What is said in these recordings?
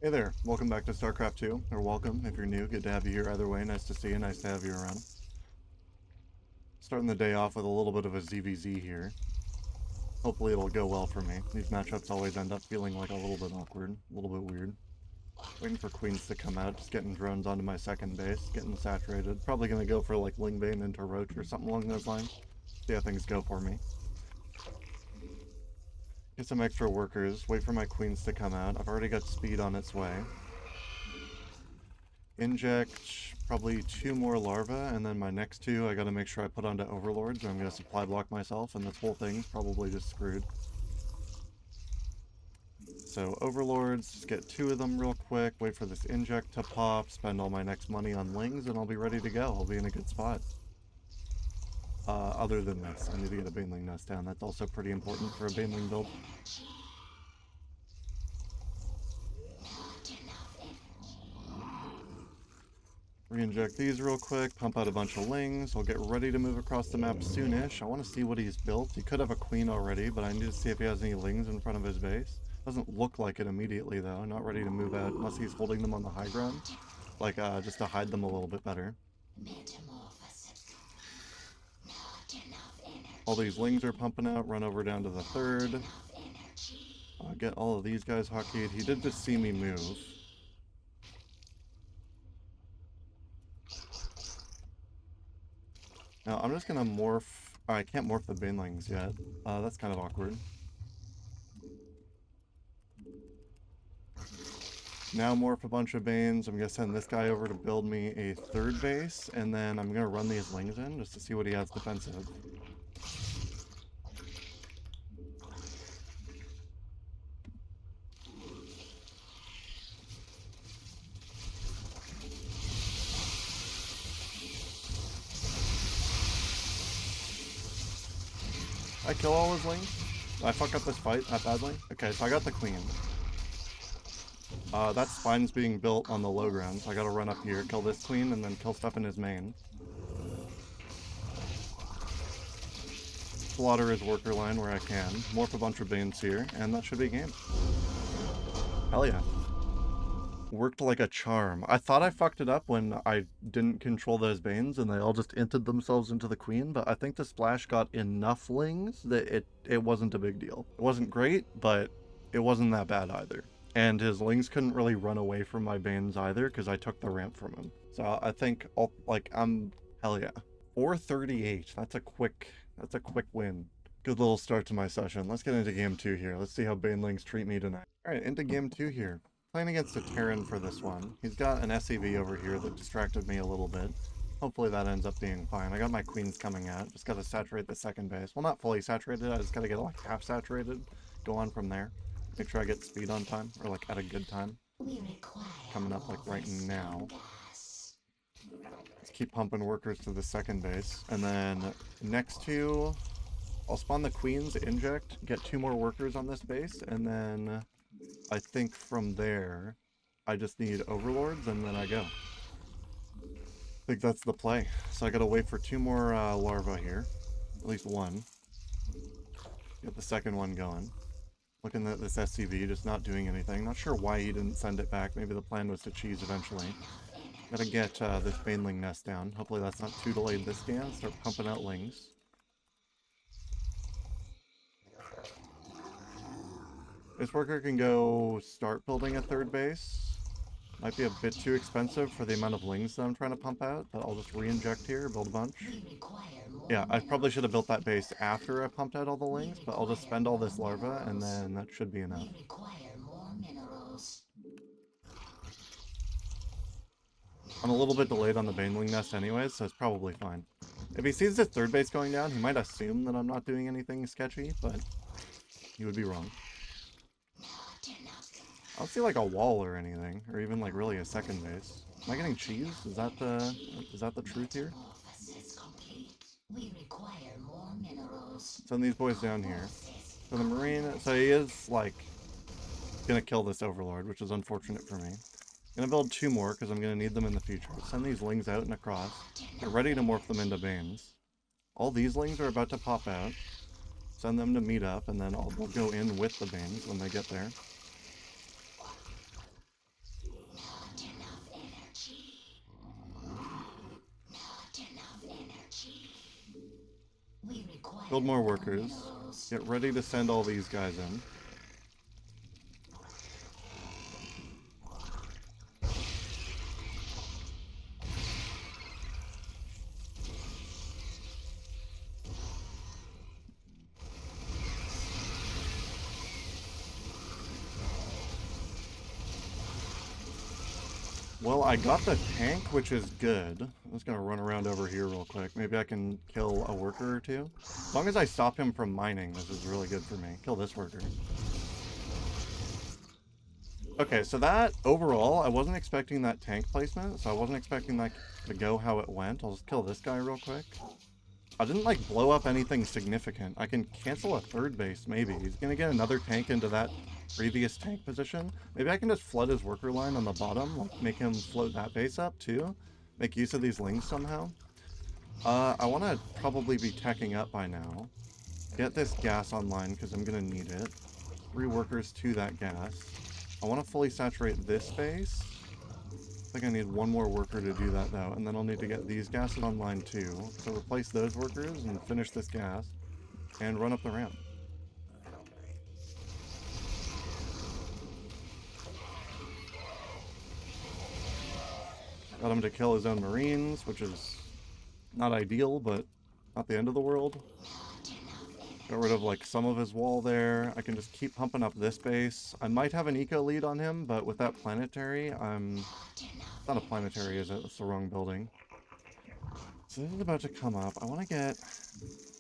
Hey there, welcome back to StarCraft 2, or welcome if you're new. Good to have you here either way. Nice to see you, nice to have you around. Starting the day off with a little bit of a ZVZ here. Hopefully it'll go well for me. These matchups always end up feeling like a little bit awkward, a little bit weird. Waiting for queens to come out, just getting drones onto my second base, getting saturated. Probably gonna go for like Lingbane into Roach or something along those lines. See how things go for me. Get some extra workers, wait for my queens to come out. I've already got speed on its way. Inject probably 2 more larvae, and then my next 2 I gotta make sure I put onto overlords or I'm gonna supply block myself, and this whole thing's probably just screwed. So overlords, just get 2 of them real quick, wait for this inject to pop, spend all my next money on lings, and I'll be ready to go. I'll be in a good spot. Other than this, I need to get a baneling nest down. That's also pretty important for a baneling build. Re-inject these real quick, pump out a bunch of lings. I'll get ready to move across the map soonish. I want to see what he's built. He could have a queen already, but I need to see if he has any lings in front of his base. Doesn't look like it immediately though. Not ready to move out unless he's holding them on the high ground. Like, just to hide them a little bit better. All these lings are pumping out. Run over down to the third. Get all of these guys hockeyed. He did just see me move. Now, I'm just gonna morph... Oh, I can't morph the banelings yet. That's kind of awkward. Now morph a bunch of banes. I'm gonna send this guy over to build me a third base, and then I'm gonna run these lings in just to see what he has defensive. I kill all his lings? Did I fuck up this fight that badly? Okay, so I got the queen. That spine's being built on the low ground, so I gotta run up here, kill this queen, and then kill stuff in his main. Slaughter his worker line where I can, morph a bunch of banes here, and that should be game. Hell yeah. Worked like a charm. I thought I fucked it up when I didn't control those banes and they all just inted themselves into the queen, but I think the splash got enough lings that it wasn't a big deal. It wasn't great, but it wasn't that bad either. And his lings couldn't really run away from my banes either because I took the ramp from him. So I think, hell yeah. 438, that's a quick win. Good little start to my session. Let's get into game 2 here. Let's see how banelings treat me tonight. Alright, into game 2 here. Playing against a Terran for this one. He's got an SCV over here that distracted me a little bit. Hopefully that ends up being fine. I got my queens coming out. Just gotta saturate the second base. Well, not fully saturated. I just gotta get like half saturated. Go on from there. Make sure I get speed on time, or like at a good time. Coming up like right now. Let's keep pumping workers to the second base. And then next 2, I'll spawn the queens, inject, get 2 more workers on this base, and then I think from there, I just need overlords, and then I go. I think that's the play. So I gotta wait for 2 more larvae here. At least 1. Get the second one going. Looking at this SCV, just not doing anything. Not sure why he didn't send it back. Maybe the plan was to cheese eventually. Gotta get this baneling nest down. Hopefully that's not too delayed this game. Start pumping out lings. This worker can go start building a third base. Might be a bit too expensive for the amount of lings that I'm trying to pump out, but I'll just re-inject here, build a bunch. Yeah, I probably should have built that base after I pumped out all the lings, but I'll just spend all this larva, and then that should be enough. I'm a little bit delayed on the baneling nest anyways, so it's probably fine. If he sees the third base going down, he might assume that I'm not doing anything sketchy, but he would be wrong. I don't see like a wall or anything, or even like really a second base. Am I getting cheese? Is that the truth here? Send these boys down here. So the Marine, so he is like gonna kill this Overlord, which is unfortunate for me. Gonna build 2 more because I'm gonna need them in the future. Send these lings out and across. Get ready to morph them into banes. All these lings are about to pop out. Send them to meet up, and then we'll go in with the banes when they get there. Build more workers. Get ready to send all these guys in. Well, I got the tank, which is good. I'm just gonna run around over here real quick. Maybe I can kill a worker or two. As long as I stop him from mining, this is really good for me. Kill this worker. Okay, so that, overall, I wasn't expecting that tank placement, so I wasn't expecting that to go how it went. I'll just kill this guy real quick. I didn't, like, blow up anything significant. I can cancel a third base, maybe. He's gonna get another tank into that previous tank position. Maybe I can just flood his worker line on the bottom, like, make him float that base up, too. Make use of these lings somehow. I want to probably be teching up by now. Get this gas online, because I'm gonna need it. 3 workers to that gas. I want to fully saturate this base. I think I need 1 more worker to do that though, and then I'll need to get these gases online too. So replace those workers and finish this gas, and run up the ramp. Got him to kill his own marines, which is not ideal, but not the end of the world. Got rid of like some of his wall there. I can just keep pumping up this base. I might have an eco lead on him, but with that planetary, it's not a planetary, is it? It's the wrong building. So this is about to come up. I want to get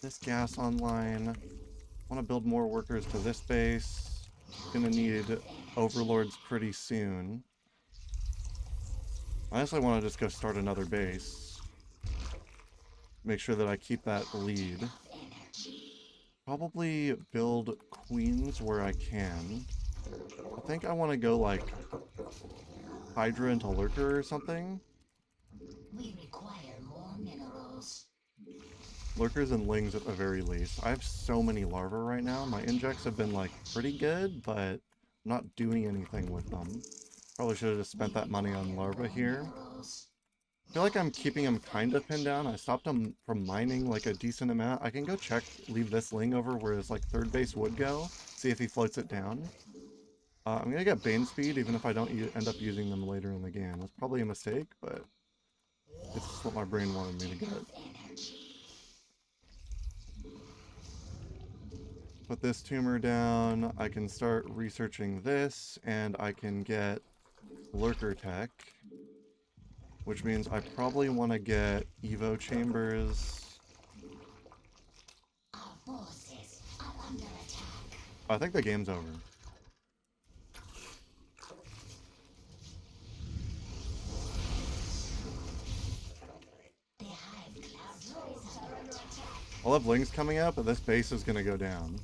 this gas online. I want to build more workers to this base. Gonna need overlords pretty soon. I honestly want to just go start another base. Make sure that I keep that lead. Probably build queens where I can. I think I want to go like Hydra into Lurker or something. We require more minerals. Lurkers and Lings at the very least. I have so many larvae right now. My injects have been like pretty good, but I'm not doing anything with them. Probably should have just spent that money on larvae here. I feel like I'm keeping him kind of pinned down. I stopped him from mining like a decent amount. I can go check, leave this Ling over where his like third base would go, see if he floats it down. I'm gonna get Bane speed even if I don't end up using them later in the game. That's probably a mistake, but it's just what my brain wanted me to get. Put this tumor down. I can start researching this, and I can get Lurker tech. Which means I probably want to get Evo chambers. Our forces are under attack. I think the game's over. The hive cluster is under attack. I'll have Lings coming up, but this base is going to go down.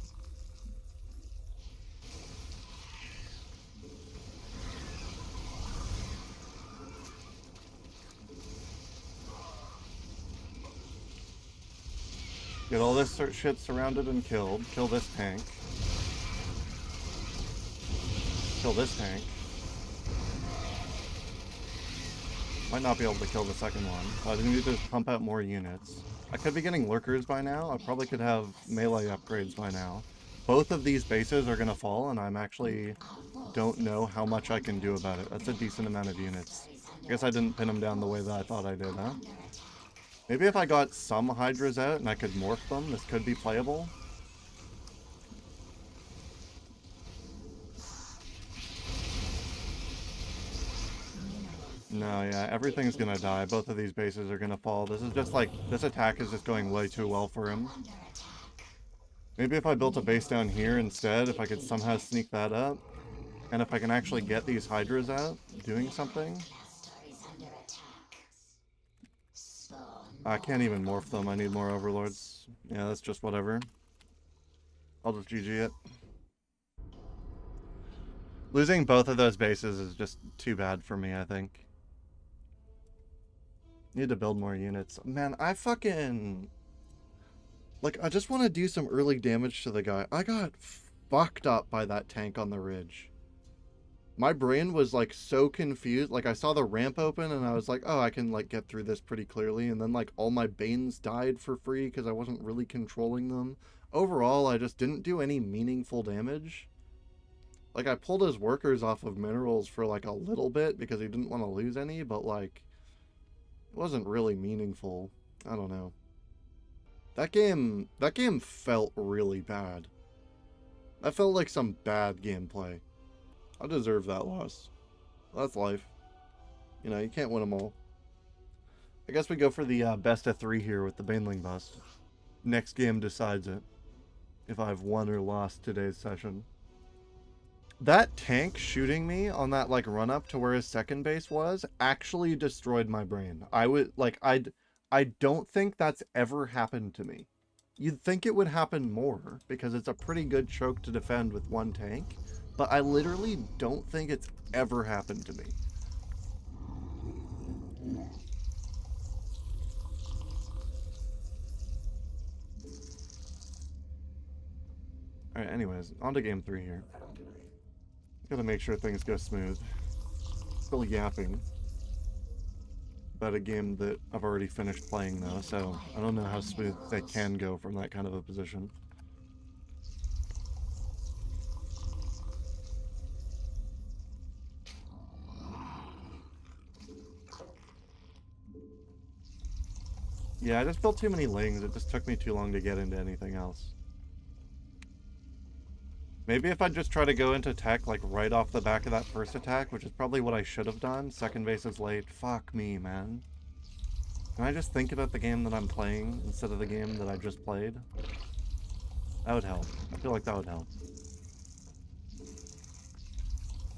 Get all this shit surrounded and killed. Kill this tank. Kill this tank. Might not be able to kill the second one. I need to pump out more units. I could be getting Lurkers by now. I probably could have melee upgrades by now. Both of these bases are going to fall, and I'm actually don't know how much I can do about it. That's a decent amount of units. I guess I didn't pin them down the way that I thought I did, huh? Maybe if I got some Hydras out and I could morph them, this could be playable. No, yeah, everything's gonna die. Both of these bases are gonna fall. This is just like, this attack is just going way too well for him. Maybe if I built a base down here instead, if I could somehow sneak that up. And if I can actually get these Hydras out, doing something. I can't even morph them. I need more overlords. Yeah, that's just whatever. I'll just GG it. Losing both of those bases is just too bad for me, I think. Need to build more units. Man, I fucking... Like, I just want to do some early damage to the guy. I got fucked up by that tank on the ridge. My brain was like so confused. Like I saw the ramp open and I was like, oh, I can like get through this pretty clearly. And then like all my Banes died for free because I wasn't really controlling them. Overall, I just didn't do any meaningful damage. Like I pulled his workers off of minerals for like a little bit because he didn't want to lose any, but like it wasn't really meaningful. I don't know. That game felt really bad. That felt like some bad gameplay. I deserve that loss. That's life. You know, you can't win them all. I guess we go for the best of 3 here with the Baneling bust. Next game decides it. If I've won or lost today's session. That tank shooting me on that like run up to where his second base was actually destroyed my brain. I don't think that's ever happened to me. You'd think it would happen more because it's a pretty good choke to defend with one tank, but I literally don't think it's ever happened to me. Alright, anyways, on to game 3 here. Gotta make sure things go smooth. Still yapping about a game that I've already finished playing though, so I don't know how smooth they can go from that kind of a position. Yeah, I just built too many lings. It just took me too long to get into anything else. Maybe if I just try to go into tech, like, right off the back of that first attack, which is probably what I should have done. Second base is late. Fuck me, man. Can I just think about the game that I'm playing instead of the game that I just played? That would help. I feel like that would help.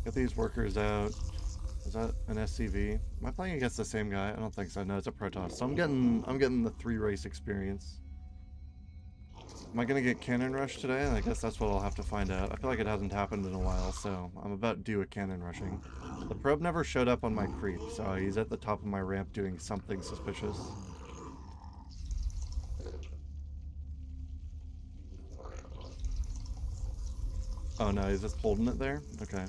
Get these workers out. Is that an SCV? Am I playing against the same guy? I don't think so. No, it's a Protoss. So I'm getting the 3 race experience. Am I gonna get Cannon Rush today? I guess that's what I'll have to find out. I feel like it hasn't happened in a while, so I'm about due a cannon rushing. The probe never showed up on my creep, so he's at the top of my ramp doing something suspicious. Oh no, he's just holding it there? Okay.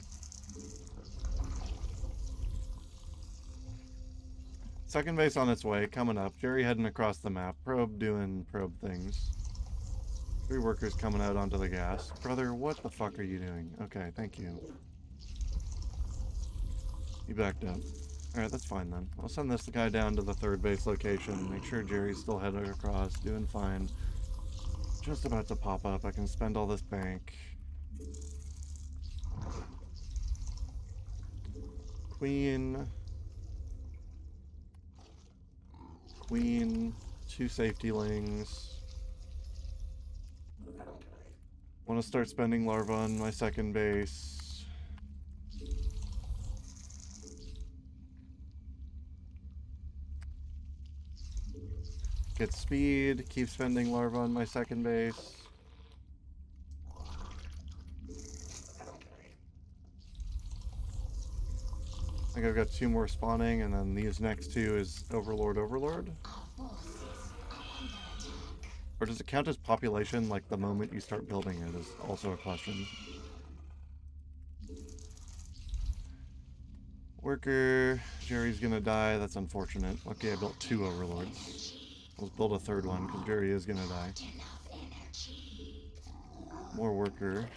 Second base on its way, coming up. Jerry heading across the map. Probe doing probe things. 3 workers coming out onto the gas. Brother, what the fuck are you doing? Okay, thank you. You backed up. Alright, that's fine then. I'll send this guy down to the third base location. Make sure Jerry's still heading across. Doing fine. Just about to pop up. I can spend all this bank. Queen. Queen. 2 safety lings. Want to start spending larva on my second base. Get speed, keep spending larva on my second base. I think I've got 2 more spawning, and then these next 2 is Overlord. Or does it count as population, like the moment you start building it is also a question. Worker, Jerry's gonna die, that's unfortunate. Lucky I built 2 overlords. Let's build a 3rd one, because Jerry is gonna die. More worker.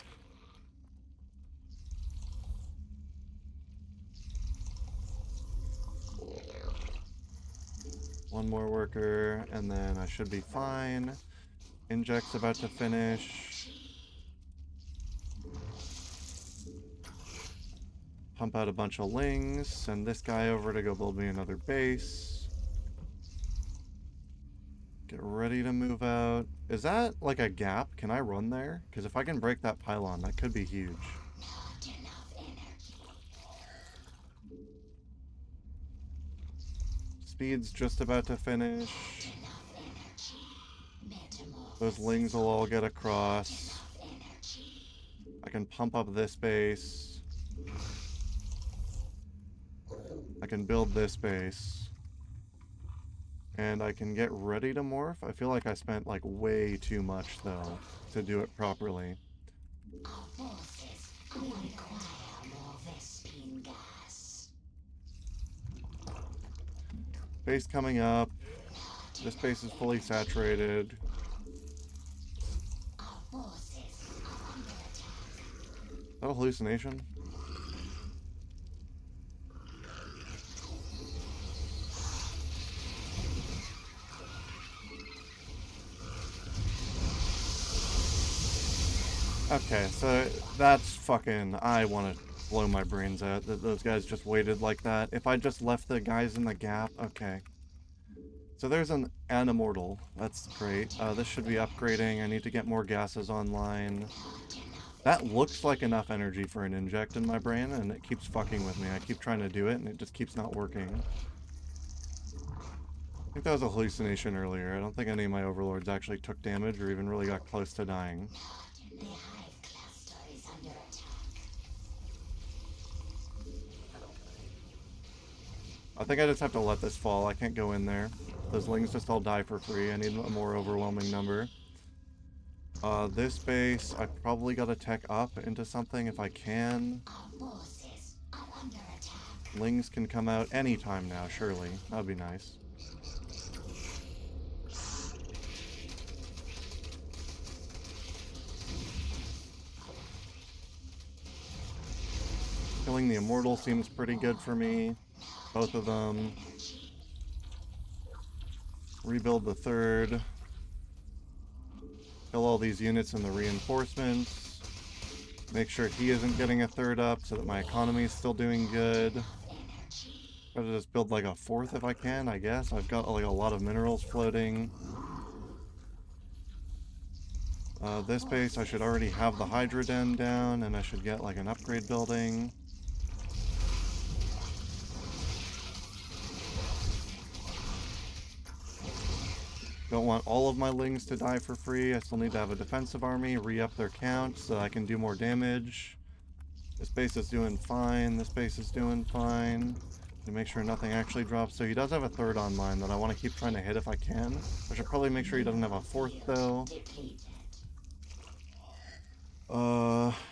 One more worker, and then I should be fine. Inject's about to finish. Pump out a bunch of lings. Send this guy over to go build me another base. Get ready to move out. Is that like a gap? Can I run there? Because if I can break that pylon, that could be huge. Speed's just about to finish. Those lings will all get across. I can pump up this base. I can build this base. And I can get ready to morph. I feel like I spent like way too much though to do it properly. Base coming up. This base is fully saturated. Our forces are under attack. Is that a hallucination? Okay, so that's fucking... I want to blow my brains out that those guys just waited like that. If I just left the guys in the gap... Okay. So there's an immortal. That's great. This should be upgrading. I need to get more gases online. That looks like enough energy for an inject in my brain, and it keeps fucking with me. I keep trying to do it, and it just keeps not working. I think that was a hallucination earlier. I don't think any of my overlords actually took damage or even really got close to dying. The hive cluster is under attack. I think I just have to let this fall. I can't go in there. Those lings just all die for free. I need a more overwhelming number. This base, I probably gotta tech up into something if I can. Our forces are under attack. Lings can come out anytime now, surely. That'd be nice. Killing the immortal seems pretty good for me. Both of them. Rebuild the third. Kill all these units in the reinforcements. Make sure he isn't getting a third up so that my economy is still doing good. Try to just build like a fourth if I can, I guess. I've got like a lot of minerals floating. This base, I should already have the Hydra Den down, and I should get like an upgrade building. Don't want all of my lings to die for free. I still need to have a defensive army, re-up their count so I can do more damage. This base is doing fine. This base is doing fine. To make sure nothing actually drops. So he does have a third online that I want to keep trying to hit if I can. I should probably make sure he doesn't have a fourth though.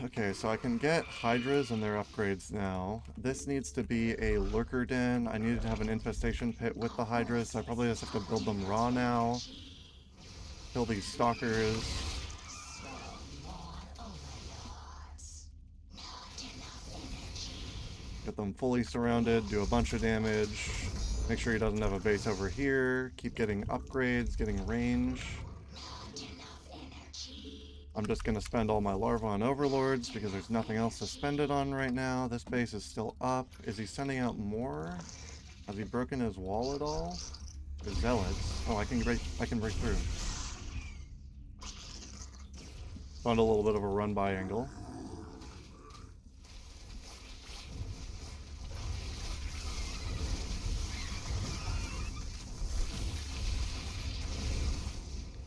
Okay, so I can get Hydras and their upgrades now. This needs to be a Lurker Den. I needed to have an Infestation Pit with the Hydras, so I probably just have to build them raw now. Kill these Stalkers. Get them fully surrounded, do a bunch of damage. Make sure he doesn't have a base over here. Keep getting upgrades, getting range. I'm just going to spend all my larvae on overlords because there's nothing else to spend it on right now. This base is still up. Is he sending out more? Has he broken his wall at all? The zealots. Oh, I can break through. Found a little bit of a run-by angle.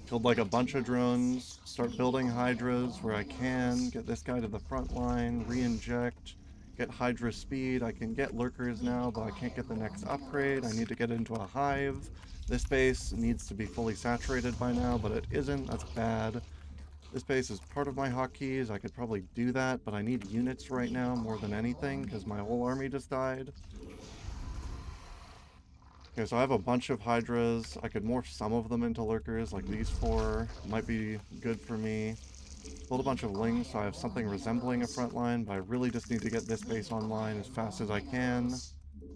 Killed like a bunch of drones. Start building Hydras where I can. Get this guy to the front line. Re-inject. Get Hydra speed. I can get Lurkers now, but I can't get the next upgrade. I need to get into a hive. This base needs to be fully saturated by now, but it isn't. That's bad. This base is part of my hotkeys. I could probably do that, but I need units right now more than anything because my whole army just died. Okay, so I have a bunch of Hydras. I could morph some of them into Lurkers, like these four. Might be good for me. Build a bunch of Lings so I have something resembling a front line, but I really just need to get this base online as fast as I can.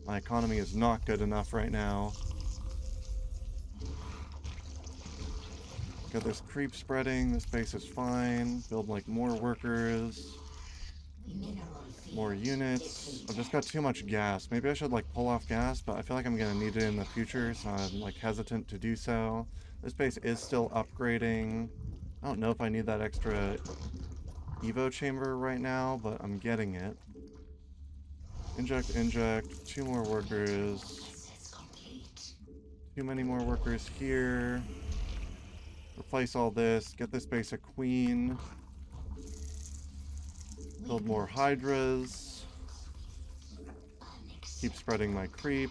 My economy is not good enough right now. Got this creep spreading. This base is fine. Build like more workers. More units. I've just got too much gas. Maybe I should like pull off gas, but I feel like I'm gonna need it in the future, so I'm like hesitant to do so. This base is still upgrading. I don't know if I need that extra Evo chamber right now, but I'm getting it. Inject, inject. 2 more workers. Too many more workers here. Replace all this. Get this base a queen. Build more Hydras. Keep spreading my creep.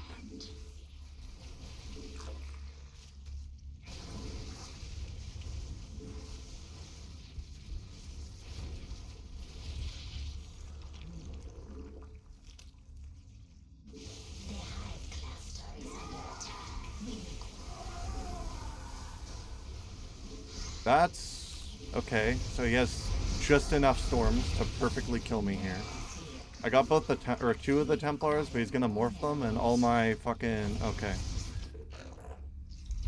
That's okay. So he has just enough storms to perfectly kill me here. I got both the two of the Templars, but he's gonna morph them, and all my fucking okay.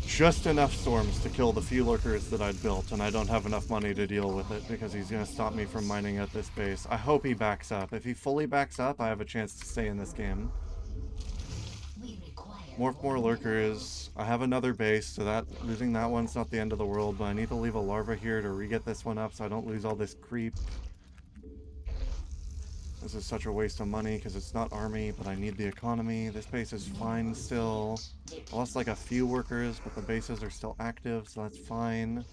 Just enough storms to kill the few lurkers that I'd built, and I don't have enough money to deal with it because he's gonna stop me from mining at this base. I hope he backs up. If he fully backs up, I have a chance to stay in this game. Morph more lurkers. I have another base, so that losing that one's not the end of the world, but I need to leave a larva here to re-get this one up so I don't lose all this creep. This is such a waste of money because it's not army, but I need the economy. This base is fine still. I lost like a few workers, but the bases are still active, so that's fine.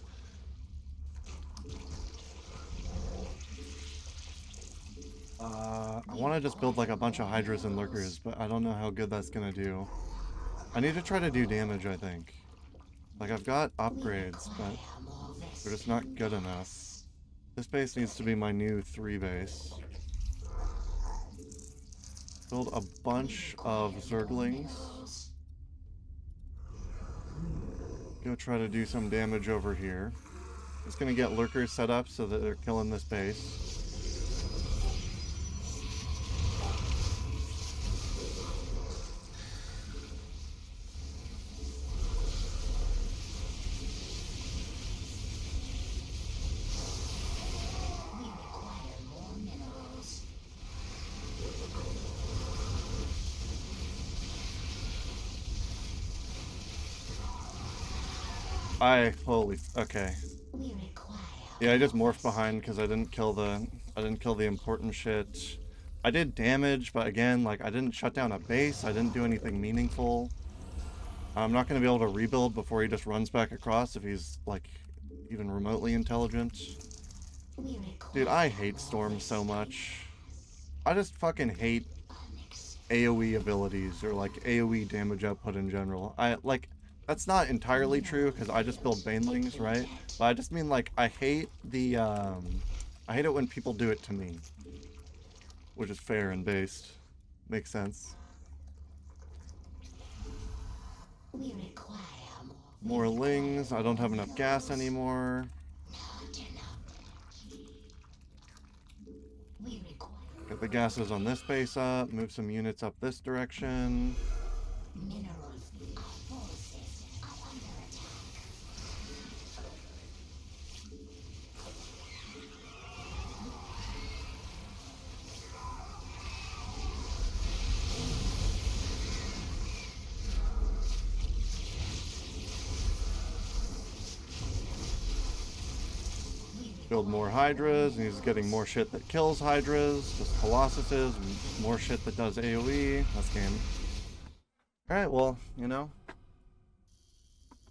I want to just build like a bunch of hydras and lurkers, but I don't know how good that's gonna do. I need to try to do damage, I think. Like, I've got upgrades, but they're just not good enough. This base needs to be my new 3 base. Build a bunch of Zerglings. Go try to do some damage over here. It's gonna get lurkers set up so that they're killing this base. Okay. Yeah, I just morphed behind because I didn't kill the important shit. I did damage, but again, like, I didn't shut down a base. I didn't do anything meaningful. I'm not going to be able to rebuild before he just runs back across if he's, like, even remotely intelligent. Dude, I hate Storm so much. I just fucking hate AoE abilities or, like, AoE damage output in general. That's not entirely true because I just build Banelings, right? But I just mean, like, I hate it when people do it to me. Which is fair and based. Makes sense. More lings. I don't have enough gas anymore. Get the gases on this base up. Move some units up this direction. Build more hydras, and he's getting more shit that kills hydras, just colossuses, and more shit that does AoE. That's game. Alright, well, you know.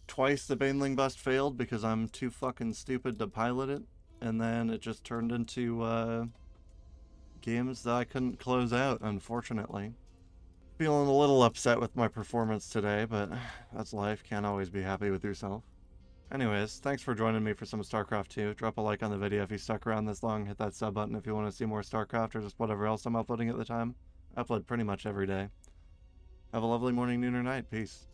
Twice the Baneling bust failed because I'm too fucking stupid to pilot it, and then it just turned into, games that I couldn't close out, unfortunately. Feeling a little upset with my performance today, but that's life. Can't always be happy with yourself. Anyways, thanks for joining me for some StarCraft 2. Drop a like on the video if you stuck around this long. Hit that sub button if you want to see more StarCraft or just whatever else I'm uploading at the time. I upload pretty much every day. Have a lovely morning, noon, or night. Peace.